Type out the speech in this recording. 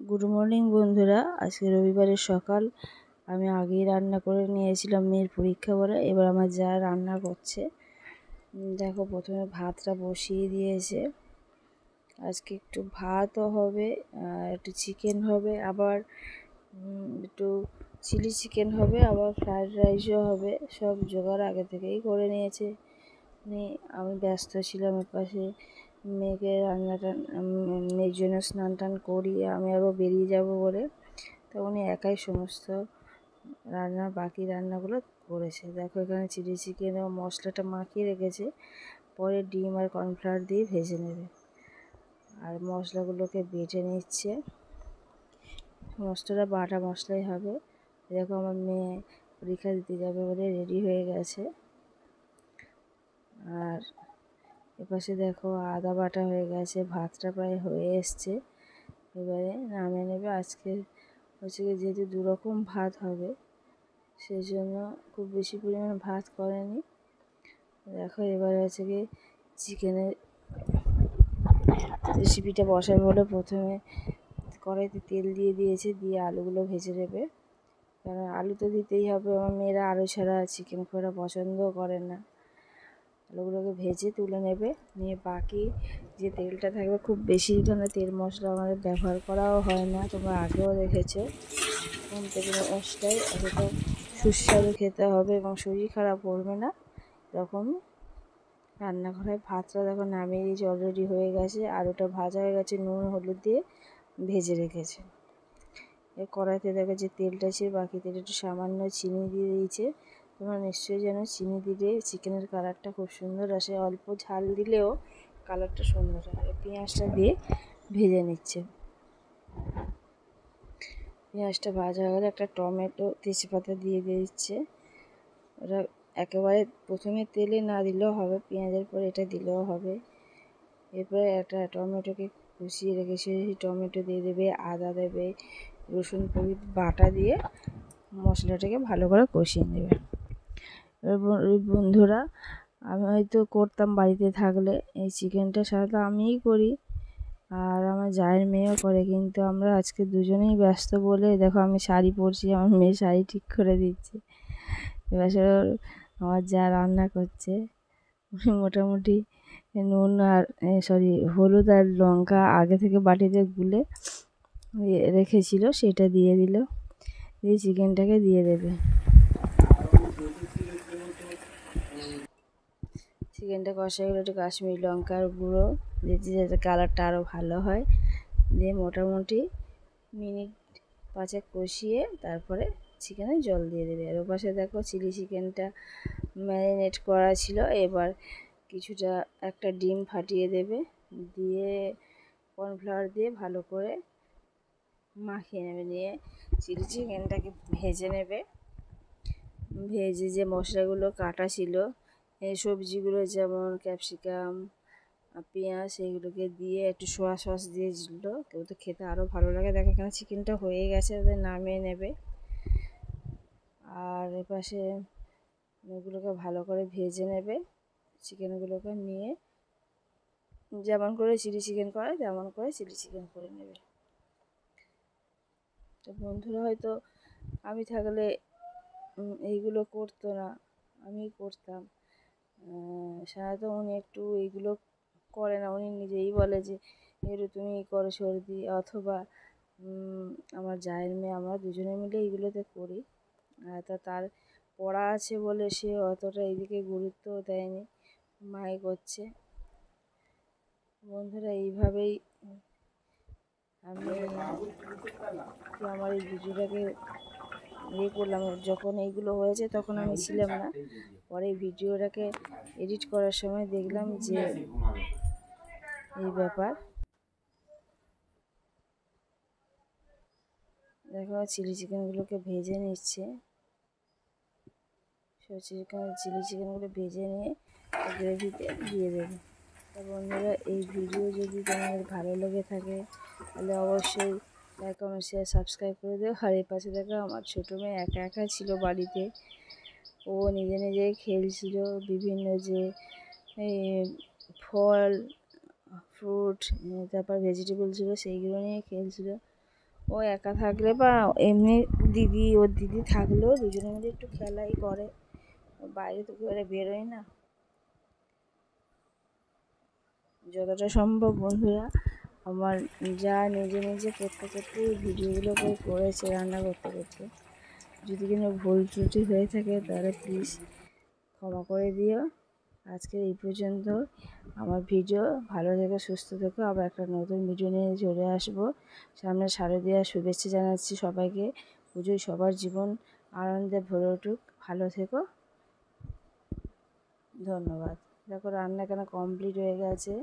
Good morning বন্ধুরা। আজকে রবিবারের সকাল। আমি আগেই রান্না করে নিয়েছিলাম মেয়ের পরীক্ষা বলে। এবার আমার যা রান্না করছে দেখো, প্রথমে ভাতটা বসিয়ে দিয়েছে। আজকে একটু ভাতও হবে, একটু চিকেন হবে, আবার একটু চিলি চিকেন হবে, আবার ফ্রায়েড রাইসও হবে। সব জোগাড় আগে থেকেই করে নিয়েছে। আমি ব্যস্ত ছিলাম এপাশে মেয়েকে মেয়ের জন্য স্নান টান করিয়ে আমি আরও বেরিয়ে যাব বলে। তো উনি একাই সমস্ত বাকি রান্নাগুলো করেছে। দেখো, এখানে চিলি চিকেনও মশলাটা মাখিয়ে রেখেছে, পরে ডিম আর কর্নফ্লাওয়ার দিয়ে ভেজে নেবে। আর মশলাগুলোকে বেটে নিচ্ছে, সমস্তটা বাটা মশলাই হবে। দেখো, আমার মেয়ে পরীক্ষা দিতে যাবে বলে রেডি হয়ে গেছে। আর এপাশে দেখো আদা বাটা হয়ে গেছে, ভাতটা প্রায় হয়ে এসছে, এবারে নামিয়ে নেবে। আজকে হচ্ছে কি, যেহেতু দুরকম ভাত হবে সেই জন্য খুব বেশি পরিমাণ ভাত করেনি। দেখো, এবারে হচ্ছে কি চিকেনের রেসিপিটা বসাবে বলে প্রথমে কড়াইতে তেল দিয়ে দিয়েছে, দিয়ে আলুগুলো ভেজে নেবে। কারণ আলু তো দিতেই হবে, আমার মেয়েরা আলু ছাড়া চিকেন খুব একটা পছন্দও করে না। আলুগুলোকে ভেজে তুলে নেবে, নিয়ে বাকি যে তেলটা থাকবে, খুব বেশি এখানে তেল মশলা আমাদের ব্যবহার করাও হয় না, তোমরা আগেও দেখেছো। কম তেল মশলায় এতটা সুস্বাদু খেতে হবে এবং শরীর খারাপ করবে না। এরকম রান্নাঘরে ভাতটা দেখো নামিয়ে দিয়েছি, অলরেডি হয়ে গেছে। আলুটা ভাজা হয়ে গেছে, নুন হলুদ দিয়ে ভেজে রেখেছে। এর কড়াইতে দেখো যে তেলটা ছিল, বাকি তেলে একটু সামান্য চিনি দিয়ে দিয়েছে। তোমরা নিশ্চয়ই জানো, চিনি দিলে চিকেনের কালারটা খুব সুন্দর আসে, অল্প ঝাল দিলেও কালারটা সুন্দর হয়। পেঁয়াজটা দিয়ে ভেজে নিচ্ছে। পেঁয়াজটা ভাজা হয়ে গেলে একটা টমেটো তেজপাতা দিয়ে দিচ্ছে। ওটা একেবারে প্রথমে তেলে না দিলেও হবে, পেঁয়াজের পরে এটা দিলেও হবে। এরপরে একটা টমেটোকে কষিয়ে রেখেছে, সেই টমেটো দিয়ে দেবে, আদা দেবে, রসুন প্রভৃতি বাটা দিয়ে মশলাটাকে ভালো করে কষিয়ে নেবে। এবার বন্ধুরা, আমি হয়তো করতাম বাড়িতে থাকলে এই চিকেনটা, সাধারণত আমিই করি আর আমার জায়ের মেয়েও করে, কিন্তু আমরা আজকে দুজনেই ব্যস্ত বলে দেখো আমি শাড়ি পরছি, আমার মেয়ে শাড়ি ঠিক করে দিচ্ছে। এবার আমার যা রান্না করছে, মোটামুটি নুন আর হলুদ আর লঙ্কা আগে থেকে বাটিতে গুলে রেখেছিল, সেটা দিয়ে দিল, দিয়ে চিকেনটাকে দিয়ে দেবে। চিকেনটা কষা গেলে একটু কাশ্মীরি লঙ্কার গুঁড়ো দিয়েছি, যাতে কালারটা আরও ভালো হয়। দিয়ে মোটামুটি মিনিট 5 কষিয়ে তারপরে চিকেনে জল দিয়ে দেবে। আর ওপাশে দেখো চিলি চিকেনটা ম্যারিনেট করা ছিল, এবার কিছুটা একটা ডিম ফাটিয়ে দেবে, দিয়ে কর্নফ্লাওয়ার দিয়ে ভালো করে মাখিয়ে নেবে। নিয়ে চিলি চিকেনটাকে ভেজে নেবে। ভেজে যে মশলাগুলো কাটা ছিল, এই সবজিগুলো যেমন ক্যাপসিকাম, পেঁয়াজ, এইগুলোকে দিয়ে একটু সোয়া সস দিয়েছিল, কেউ তো খেতে আরও ভালো লাগে। দেখো, এখানে চিকেনটা হয়ে গেছে, ওদের নামিয়ে নেবে। আর এপাশে এগুলোকে ভালো করে ভেজে নেবে, চিকেনগুলোকে নিয়ে যেমন করে চিলি চিকেন করে তেমন করে চিলি চিকেন করে নেবে। তো বন্ধুরা, হয়তো আমি থাকলে এইগুলো করতো না, আমি করতাম। সাধারণত উনি একটু এইগুলো করে না, উনি নিজেই বলে যে একটু তুমি করো সর্দি, অথবা আমার জায়ের মেয়ে, আমরা দুজনে মিলে এইগুলোতে করি। তার পড়া আছে বলে সে অতটা এইদিকে গুরুত্বও দেয়নি, মাই করছে। বন্ধুরা, এইভাবেই আমি আমার এই ভিডিওটাকে করলাম। যখন এইগুলো হয়েছে তখন আমি ছিলাম না, পরে ভিডিওটাকে এডিট করার সময় দেখলাম যে এই ব্যাপার। দেখো, চিলি চিকেনগুলোকে ভেজে নিচ্ছে, চিলি চিকেনগুলো ভেজে নিয়ে গ্রেভিতে দিয়ে দেবে। তো বন্ধুরা, এই ভিডিও যদি তোমাদের ভালো লেগে থাকে তাহলে অবশ্যই লাইক কমেন্ট শেয়ার সাবস্ক্রাইব করে দেও। আর এই পাশে দেখো, আমার ছোটো মেয়ে একা একা ছিল বাড়িতে, ও নিজে নিজেই খেলছিল। বিভিন্ন যে ফল ফ্রুট, তারপর ভেজিটেবল ছিল, সেইগুলো নিয়ে খেলছিল। ও একা থাকলে বা এমনি ওর দিদি থাকলেও দুজনে মিলে একটু খেলাই করে, বাইরে তো করে বেরোয় না। যতটা সম্ভব বন্ধুরা, আমার যা নিজে নিজে করতে করতে ভিডিওগুলো করেছে রান্না করতে করতে, যদি কোনো ভুল ত্রুটি হয়ে থাকে তাহলে প্লিজ ক্ষমা করে দিও। আজকে এই পর্যন্ত। আমার ভিডিও ভালো থেকো, সুস্থ থেকো। আবার একটা নতুন ভিডিও নিয়ে চলে আসবো। সামনে শারদীয়ার শুভেচ্ছা জানাচ্ছি সবাইকে। পুজোয় সবার জীবন আনন্দে ভরে উঠুক। ভালো থেকো, ধন্যবাদ। দেখো রান্না কেন কমপ্লিট হয়ে গেছে।